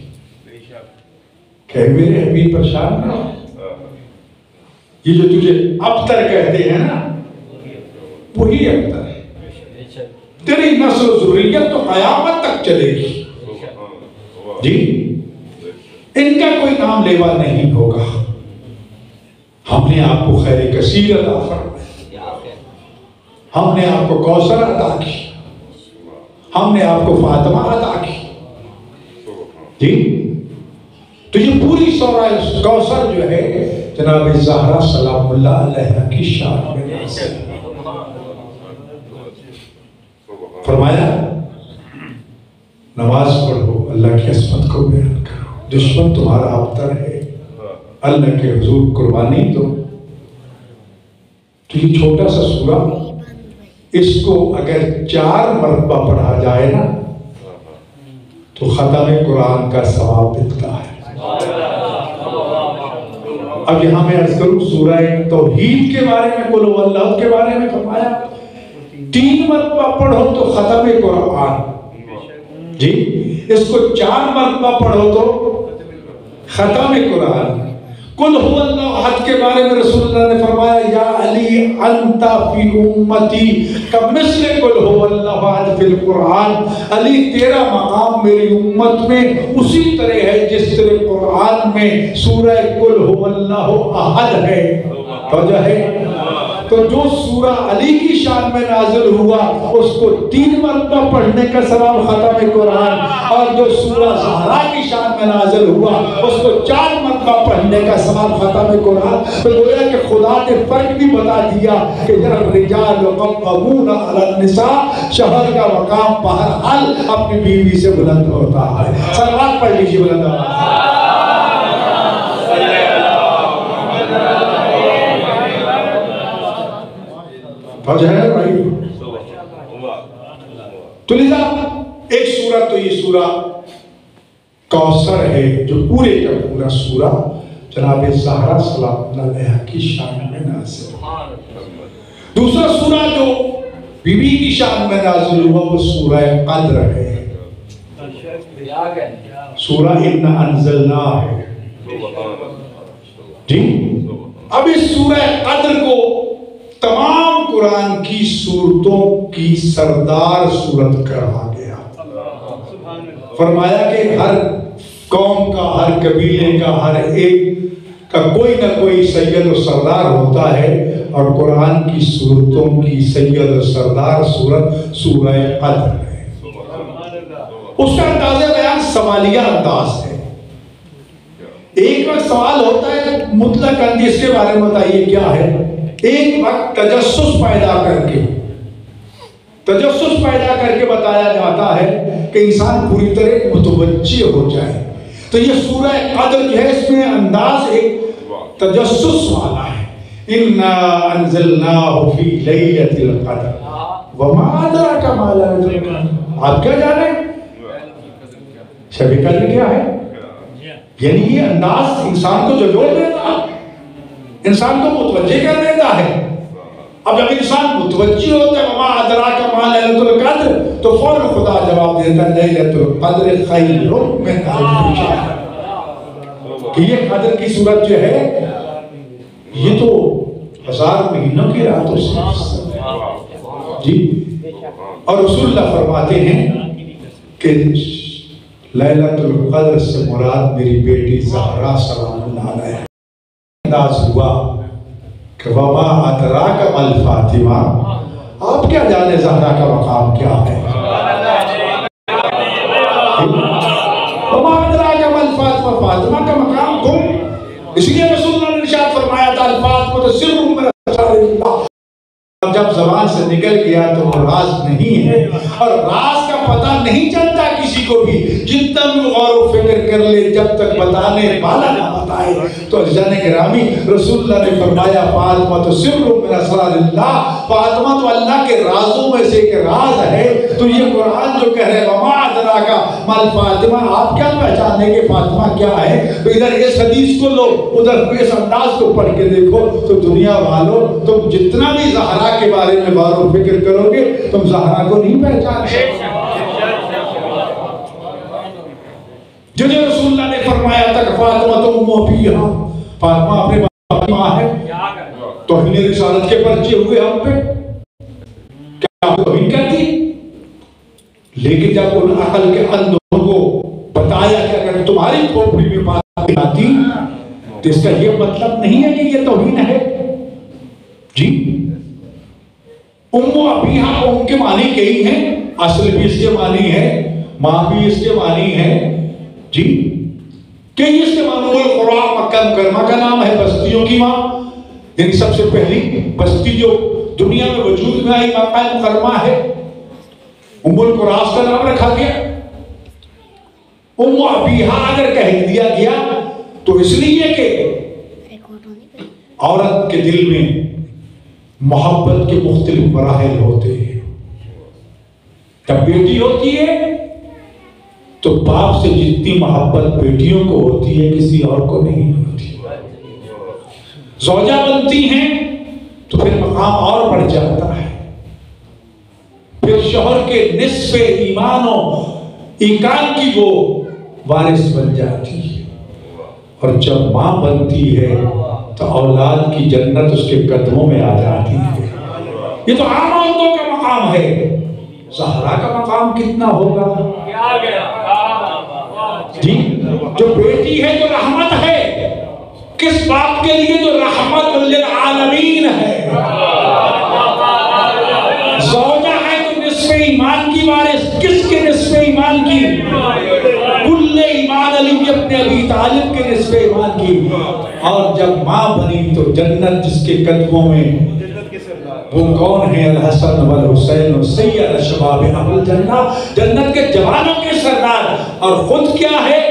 کہ میرے حبیب پریشان نہ ہو، یہ جو تجھے ابتر کہتے ہیں نا وہی ابتر ہے، تیری نسل و ذریت تو قیامت تک چلے گی، جی ان کا کوئی نام لیوا نہیں ہوگا۔ ہم نے آپ کو خیر کثیر عطا فرمائی، ہم نے آپ کو کوثر عطا کی، ہم نے آپ کو فاطمہ عطا کی، جی تو یہ پوری سورہ کوثر جو ہے جناب زہرا سلام اللہ علیہ کی شان میں نازل فرمایا نماز پڑھو، اللہ کی عظمت کو بیان کرو، دشمن تمہارا ابتر ہے، اللہ کے حضور قربانی دو۔ تو یہ چھوٹا سا سورہ، اس کو اگر 4 مرتبہ پڑھا جائے نا تو ختم قرآن کا ثواب ملتا ہے۔ اب یہاں میں عرض کروں سورہ توحید کے بارے میں، قل هو اللہ کے بارے میں فرمایا 3 مرتبہ پڑھو تو ختم قرآن، جی اس کو 4 مرتبہ پڑھو تو ختم قرآن۔ قل هو اللہ احد کے بارے میں رسول اللہ نے فرمایا یا علی انت فی امتی کمثل قل هو اللہ احد فی القرآن، علی تیرا مقام میری امت میں اسی طرح ہے جس طرح قرآن میں سورہ قل هو اللہ احد ہے۔ توجہ ہے؟ تو جو سورہ علی کی شان میں نازل ہوا اس کو 3 مرتبہ پڑھنے کا ثواب ختم قرآن، اور جو سورہ زہرا کی شان میں نازل ہوا اس کو 4 مرتبہ پڑھنے کا ثواب ختم قرآن۔ تو گویا کہ خدا نے فرق بھی بتا دیا کہ الرجال قوامون علی النساء، شوہر کا مقام بہرحال اپنی بیوی سے بلند ہوتا ہے۔ صلوات پڑھ لیجیے بلند آواز۔ فوجہ ہے بھائی، تو لذا ایک سورہ تو یہ سورہ کوثر ہے جو پورے کا پورا سورہ جناب زہرا سلام اللہ علیہ کی شان میں نازل ہے۔ دوسرا سورہ جو بی بی کی شان میں نازل ہوا وہ سورہ قدر ہے، سورہ انا انزلنا ہے۔ جی اب اس سورہ قدر کو تمام قرآن کی سورتوں کی سردار سورت کہا گیا۔ فرمایا کہ ہر قوم کا، ہر قبیلے کا، ہر ایک کا کوئی نہ کوئی سید و سردار ہوتا ہے، اور قرآن کی سورتوں کی سید و سردار سورت سورہ قدر ہے۔ اس کا انداز بیان سوالیہ انداز ہے۔ ایک وقت سوال ہوتا ہے مطلق اندیس کے بارے میں بتائیے کیا ہے، ایک وقت تجسس پیدا کر کے بتایا جاتا ہے کہ انسان پوری طرح متوجہ ہو جائے۔ تو یہ سورہ قدر جو ہے اس میں انداز ایک تجسس والا ہے۔ اِنَّا أَنزَلْنَاهُ فِي لَيْلَةِ الْقَدْرِ وَمَا أَدْرَاكَ مَا لَيْلَةُ الْقَدْرِ۔ آپ کیا جانیں شب قدر کیا ہے؟ یعنی یہ انداز انسان کو جوڑ دیتا ہے، انسان کو متوجہ کر دیتا ہے۔ اب جب انسان متوجہ ہوتا ہے وما ادراک ما لیلۃ القدر، تو فوراً خدا جواب دیتا ہے لیلۃ القدر خیر من الف شہر، کہ یہ قدر کی صورت جو ہے یہ تو 1000 مہینوں کی راتوں سے جی۔ اور رسول اللہ فرماتے ہیں کہ لیلۃ القدر سے مراد میری بیٹی زہرا سلام اللہ علیہ انداز ہوا کہ وما ادراک ما الفاطمہ، آپ کیا جانے زہرا کا مقام کیا ہے؟ وما ادراک ما الفاطمہ، فاطمہ کا مقام تم، اس لیے رسول اللہ نے ارشاد فرمایا تھا الفاطمہ سر من اسرار اللہ، جب زبان سے نکل گیا تو وہ راز نہیں ہے، اور راز کا پتہ نہیں چلتا کسی کو بھی، جتنا بھی غور و فکر کر لے جب تک بتانے والا نہ بتائے۔ تو عزیزان گرامی رسول اللہ نے فرمایا فاطمہ تو سر من اسرار اللہ، فاطمہ تو اللہ کے رازوں میں سے ایک راز ہے۔ تو یہ قرآن جو کہہ رہے وما ادراک ما الفاطمہ، آپ کیا پہچانے کہ فاطمہ کیا ہے؟ تو ادھر اس حدیث کو لو، ادھر اس انداز کو پڑھ کے دیکھو، تو دنیا والوں تم جتنا بھی زہرا کے بارے میں غور و فکر کرو گے تم زہرا کو نہیں پہچان سکتے۔ جنہیں رسول اللہ نے فرمایا تھا کہ فاطمہ تو ام ابیہا، فاطمہ اپنے باپ کی ماں ہے، توہین رسالت کے پرچے ہوئے ہم پہ، کیا توہین کرتی؟ لیکن جب ان عقل کے اندھوں کو بتایا کہ اگر تمہاری کھوپڑی میں بات آتی تو اس کا یہ مطلب نہیں ہے کہ یہ توہین ہے جی۔ ام ابیہا ام کے معنی کئی ہیں، اصل بھی اس کے معنی ہے، ماں بھی اس کے معنی ہے جی۔ کہ اس کے معنی القرآ مکہ مکرمہ کا نام ہے، بستیوں کی ماں، یعنی سب سے پہلی بستی جو دنیا میں وجود میں آئی مکہ مکرمہ ہے، ام القراء کا نام رکھا گیا۔ ام ابیہا اگر کہہ دیا گیا تو اس لیے کہ عورت کے دل میں محبت کے مختلف مراحل ہوتے ہیں۔ جب بیٹی ہوتی ہے تو باپ سے جتنی محبت بیٹیوں کو ہوتی ہے کسی اور کو نہیں ہوتی۔ زوجہ بنتی ہیں تو پھر مقام اور بڑھ جاتا ہے، پھر شوہر کے نصف ایمان و ایقان کی وہ وارث بن جاتی ہے، اور جب ماں بنتی ہے تو اولاد کی جنت اس کے قدموں میں آ جاتی ہے۔ یہ تو عام عورتوں کا مقام ہے، زہرا کا مقام کتنا ہوگا جی؟ جو بیٹی ہے جو رحمت ہے، کس باپ کے لیے جو رحمت للعالمین ہے، زوجہ ہے تو نصف ایمان کی وارث، کس کے نصف ایمان کی؟ کل ایمان علی اپنے ابی طالب کے نصف ایمان کی۔ اور جب ماں بنی تو جنت جس کے قدموں میں، وہ کون ہے؟ الحسن والحسین سید شباب اہل الجنہ، جنت کے جوانوں کے سردار، اور خود کیا ہے؟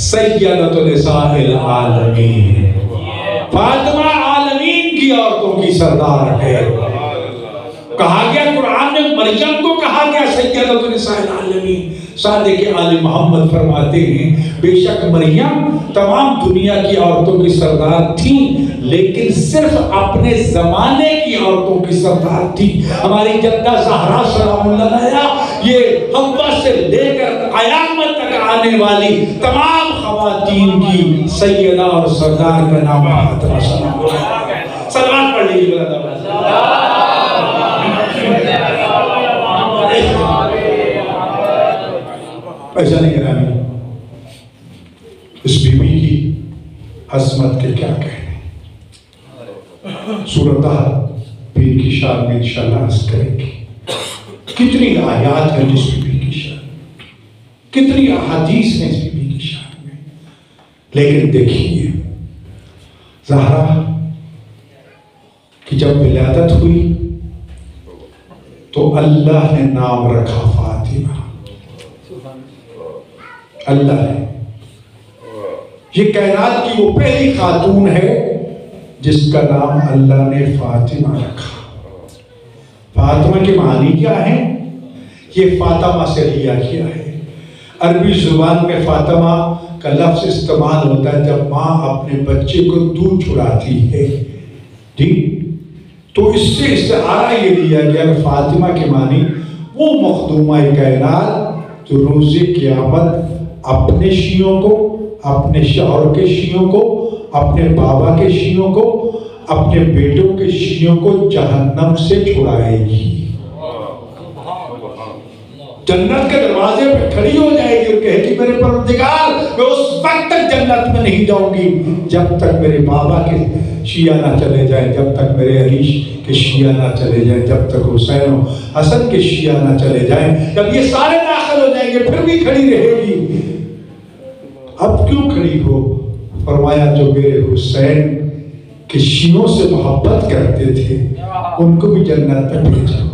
سیدۃ نساء العالمین، فاطمہ عالمین کی عورتوں کی سردار ہے۔ کہا گیا قرآن میں مریم کو کہا گیا سیدۃ نساء العالمین۔ صادق آل محمد فرماتے ہیں بے شک مریم تمام دنیا کی عورتوں کی سردار تھی، لیکن صرف اپنے زمانے کی عورتوں کی سردار تھی۔ ہماری جدہ زہرا سلام اللہ علیہا یہ حوا سے لے کر قیامت تک آنے والی تمام خواتین کی سیدہ اور سردار کا نام فاطمہ سلام اللہ۔ سلام پڑھ لیجیے ایسا نہیں گرامی، اس بی بی کی عظمت کے کیا کہنے۔ سورۃ پیر کی شان میں انشاءاللہ عرض کریں گے کتنی آیات ہیں جس بی بی کی شان، کتنی احادیث ہیں اس بی بی کی شان میں۔ لیکن دیکھیے زہرا کی جب ولادت ہوئی تو اللہ نے نام رکھا فاطمہ، اللہ ہے۔ یہ کائنات کی وہ پہلی خاتون ہے جس کا نام اللہ نے فاطمہ رکھا۔ فاطمہ کے معنی کیا ہے؟ یہ فاطمہ سے لیا گیا ہے۔ عربی زبان میں فاطمہ کا لفظ استعمال ہوتا ہے جب ماں اپنے بچے کو دودھ چھڑاتی ہے جی، تو اس سے استعارہ یہ لیا گیا کہ فاطمہ کے معنی وہ مخدومہ کائنات جو روز قیامت اپنے شیعوں کو، اپنے شوہر کے شیعوں کو، اپنے بابا کے شیعوں کو، اپنے بیٹوں کے شیعوں کو جہنم سے چھڑائے گی، جنت کے دروازے پہ کھڑی ہو جائے گی اور کہے گی میرے پروردگار میں اس وقت تک جنت میں نہیں جاؤں گی جب تک میرے بابا کے شیعہ نہ چلے جائیں، جب تک میرے علی کے شیعہ نہ چلے جائیں، جب تک حسین و حسن کے شیعہ نہ چلے جائیں۔ جب یہ سارے داخل ہو جائیں گے پھر بھی کھڑی رہے گی۔ اب کیوں کھڑی ہو؟ فرمایا جو میرے حسین کے شیعوں سے محبت کرتے تھے ان کو بھی جنت میں بھیجو۔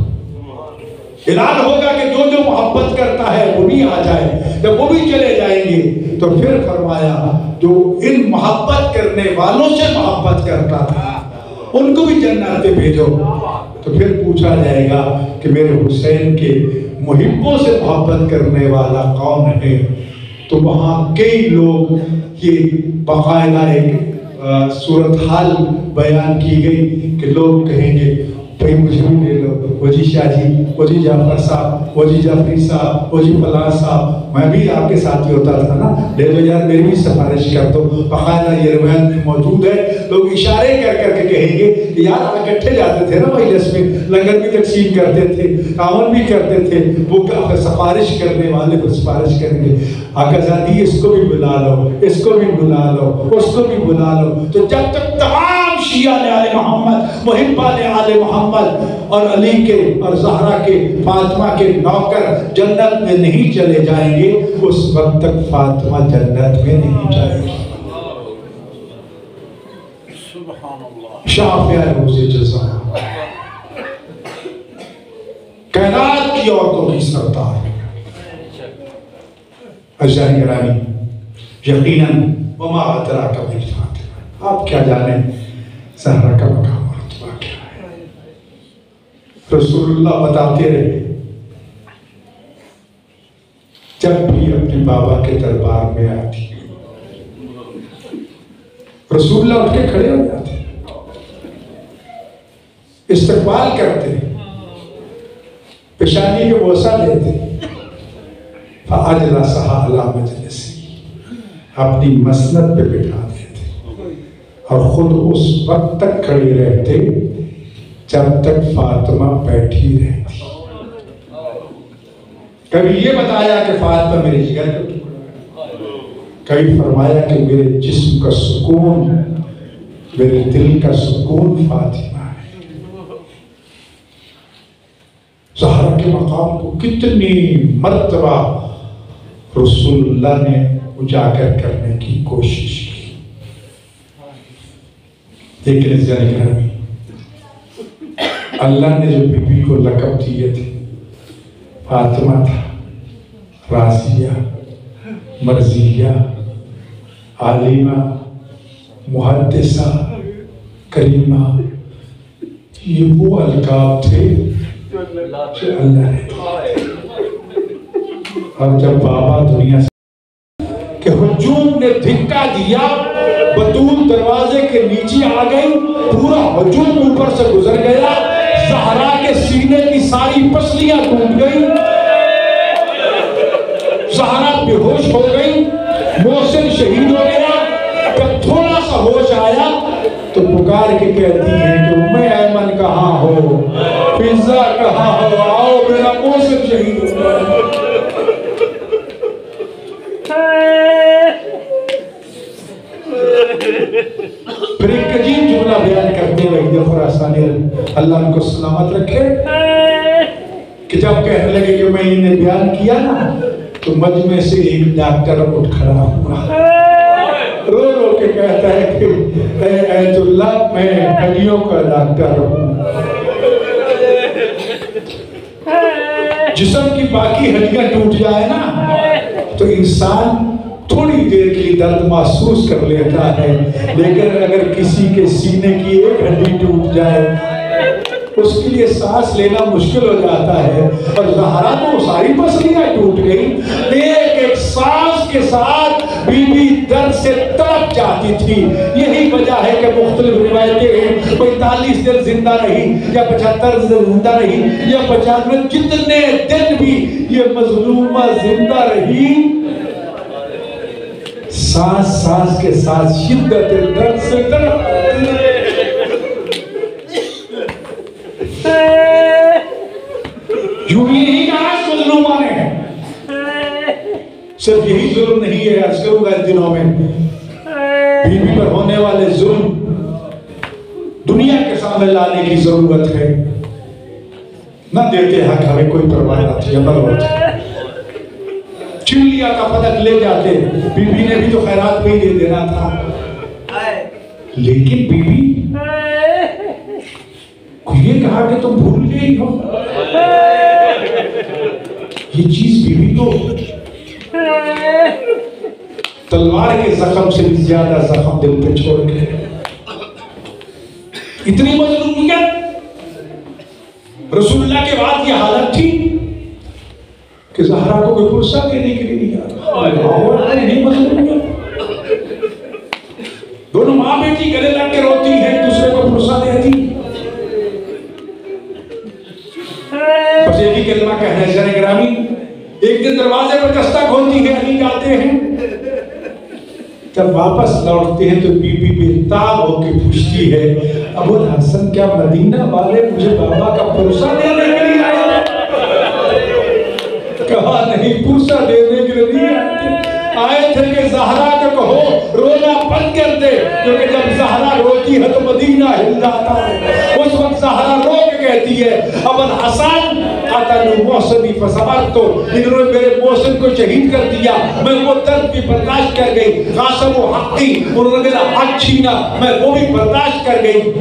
اعلان ہوگا کہ جو جو محبت کرتا ہے وہ بھی آ جائے، جب وہ بھی چلے جائیں گے تو پھر فرمایا جو ان محبت کرنے والوں سے محبت کرتا تھا ان کو بھی جنت میں بھیجو۔ تو پھر پوچھا جائے گا کہ میرے حسین کے محبوں سے محبت کرنے والا کون ہے؟ تو وہاں کئی لوگ یہ باقاعدہ ایک صورتحال بیان کی گئی کہ لوگ کہیں گے بھائی مجھے بھی لے لو، وجی شاہ جی، وجی جعفر صاحب، وجی جعفری صاحب، وجی فلاں صاحب، میں بھی آپ کے ساتھ ہی ہوتا تھا نا، لے لو یار میری بھی سفارش کر دو۔ باقاعدہ یہ روایت موجود ہے، لوگ اشارے کر کر کے کہیں گے کہ یار اکٹھے جاتے تھے نا مجلس میں، لنگر بھی تقسیم کرتے تھے، تعاون بھی کرتے تھے، وہ سفارش کرنے والے کو سفارش کریں گے آقا زادی اس کو بھی بلا لو، اس کو بھی بلا لو، اس کو بھی بلا لو۔ تو جب تک تمام شیعہ آل محمد، محبان آل محمد اور علی کے اور زہرا کے فاطمہ کے نوکر جنت میں نہیں چلے جائیں گے، اس وقت تک فاطمہ جنت میں نہیں جائے گی۔ شافعہ روز جزا، کائنات کی عورتوں کی سردار۔ عزیزان گرامی، یقیناً وما ادراک ما الفاطمہ، آپ کیا جانیں زہرا کا مقام اور رتبہ کیا ہے۔ رسول اللہ بتاتے رہے جب بھی اپنے بابا کے دربار میں آتی، رسول اللہ اٹھ کے کھڑے ہو جاتے، استقبال کرتے، پیشانی کے بوسہ دیتے، فَأَجْلَسَهَا عَلَى مَجْلِسِهِ، اپنی مسند پہ بٹھا دیتے اور خود اس وقت تک کھڑے رہتے جب تک فاطمہ بیٹھی رہتی۔ کبھی یہ بتایا کہ فاطمہ میرے جگر کا ٹکڑا، کبھی فرمایا کہ میرے جسم کا سکون، میرے دل کا سکون فاطمہ ہے۔ زہرا کے مقام کو کتنی مرتبہ رسول اللہ نے اجاگر کرنے کی کوشش کی، لیکن اس جانے گرامی اللہ نے جو بی بی کو لقب دیے تھے، فاطمہ تھا، رازیہ، مرضیہ، عالمہ، محدثہ، کریمہ، یہ وہ القاب تھے جو اللہ نے دیے۔ اور جب بابا دنیا سے کہ ہجوم نے دھکا دیا، بطول دروازے کے نیچے آ گئی، پورا ہجوم اوپر سے گزر گیا، زہرا کے سینے کی ساری پسلیاں ٹوٹ گئی، زہرا بے ہوش ہو گئی، محسن شہید ہو گیا۔ جب تھوڑا سا ہوش آیا تو پکار کے کہتی ہے کہ میں ایمن کہاں ہو، فضا کہاں ہو، آؤ میرا محسن شہید ہو گیا۔ پھر ایک عجیب جملہ بیان کرتے ہوئے خراسانی اللہ ان کو سلامت رکھے کہ جب کہنے لگے کہ میں انہیں بیان کیا نا تو مجمع سے ایک ڈاکٹر اٹھ کھڑا ہوا، رو رو کے کہتا ہے کہ اے ایت اللہ، میں ہڈیوں کا ڈاکٹر ہوں، جسم کی باقی ہڈیاں ٹوٹ جائے نا تو انسان تھوڑی دیر کے لیے درد محسوس کر لیتا ہے، لیکن اگر کسی کے سینے کی ایک ہڈی ٹوٹ جائے اس کے لیے سانس لینا مشکل ہو جاتا ہے۔ اور زہرا تو ساری پسلیاں ٹوٹ گئی، ایک ایک سانس کے ساتھ بی بی درد سے تڑپ جاتی تھی۔ یہی وجہ ہے کہ مختلف روایتیں ہیں، 45 دن زندہ رہی یا 75 دن زندہ رہی یا 50، جتنے دن بھی یہ مظلومہ زندہ رہی، سانس سانس کے ساتھ شدت درد سے تڑپ۔ یوں ہی نہیں کہا اس مظلومہ نے، صرف یہی ظلم نہیں ہے، عرض کروں گا ان دنوں میں بی بی پر ہونے والے ظلم دنیا کے سامنے لانے کی ضرورت ہے۔ نہ دیتے حق ہمیں کوئی پرواہ نہ تھی، عمل ہوتی چلیا کا پلک لے جاتے، بی بی نے بھی تو خیرات میں ہی دے دینا تھا، لیکن بی بی کو یہ کہا کہ تم بھول گئی ہو، یہ چیز بی بی کو تلوار کے زخم سے بھی زیادہ زخم دل پہ چھوڑ گئے۔ اتنی مظلومیت رسول اللہ کے بعد یہ حالت تھی کہ زہرا کو کوئی پرسہ دینے کے لیے نہیں آتا، نہیں مظلومیت، دونوں ماں بیٹی گلے لگ کے روتی ہیں، ایک دوسرے کو پرسہ دیتی، بس ایک ہی کلمہ کہنا ہے جناب گرامی۔ ایک دن دروازے پر دستک ہوتی ہے، علی جاتے ہیں، جب واپس لوٹتے ہیں تو بی بی بےتاب ہو کے پوچھتی ہے، ابو الحسن کیا مدینہ والے مجھے بابا کا پرسہ دینے کے لیے آئے؟ کہا نہیں، پرسہ دینے کے لیے نہیں آتے، آئے تھے کہ زہرا کو کہو رونا بند کر دے، کیونکہ جب زہرا روتی ہے تو مدینہ ہل جاتا ہے۔ اس وقت زہرا رو کے کہتی ہے ابو الحسن قتلوا محسنی فصبرت، انہوں نے میرے محسن کو شہید کر دیا، میں وہ درد بھی برداشت کر گئی۔ قاسموا حقی، انہوں نے میرا حق چھینا، میں وہ بھی برداشت کر گئی۔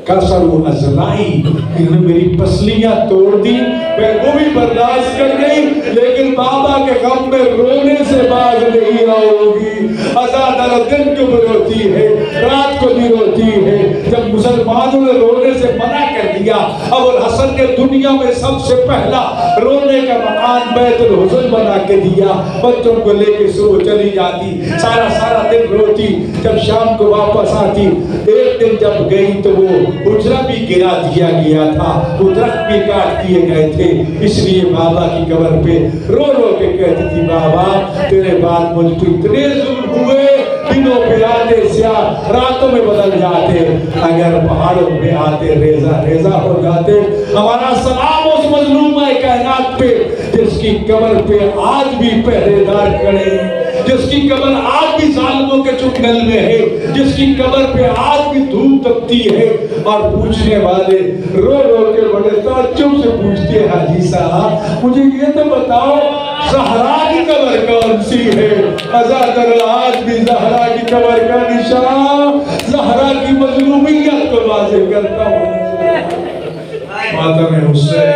کسروا اضلاعی، انہوں نے میری پسلیاں توڑ دی، میں وہ بھی برداشت کر گئی، لیکن بابا کے غم میں رونے سے باز نہیں آؤ گی۔ ازادہ دن کو بھی روتی ہے، رات کو بھی روتی ہے۔ جب مسلمانوں نے رونے سے منع کر دیا، ابو الحسن نے دنیا میں سب سے پہلا رونے کا مکان بیت الحزن بنا کے دیا، بچوں کو لے کے صبح چلی جاتی، سارا دن روتی، جب شام کو واپس آتی۔ ایک دن جب گئی تو وہ حجرہ بھی گرا دیا گیا تھا، وہ درخت بھی کاٹ دیے گئے تھے، اس لیے بابا کی قبر پہ رو رو کے کہتی تھی بابا تیرے بعد مجھ پر اتنے ظلم ہوئے، دنوں پہ آتے سیاہ راتوں میں بدل جاتے، اگر پہاڑوں پہ آتے ریزہ ریزہ ہو جاتے۔ ہمارا سلام اس مظلومہ کائنات پہ جس کی قبر پہ آج بھی پہرے دار کھڑے، جس کی قبر آج بھی ظالموں کے چنگل میں ہے، جس کی قبر پہ آج بھی دھوپ تپتی ہے، اور پوچھنے والے رو رو کے بڑے تعجب سے پوچھتے ہیں حاجی صاحب مجھے یہ تو بتاؤ زہرا کی قبر کون سی ہے؟ ازادر آج بھی زہرا کی قبر کا نشان زہرا کی مظلومیت کو واضح کرتا ہوں۔ ماتم حسین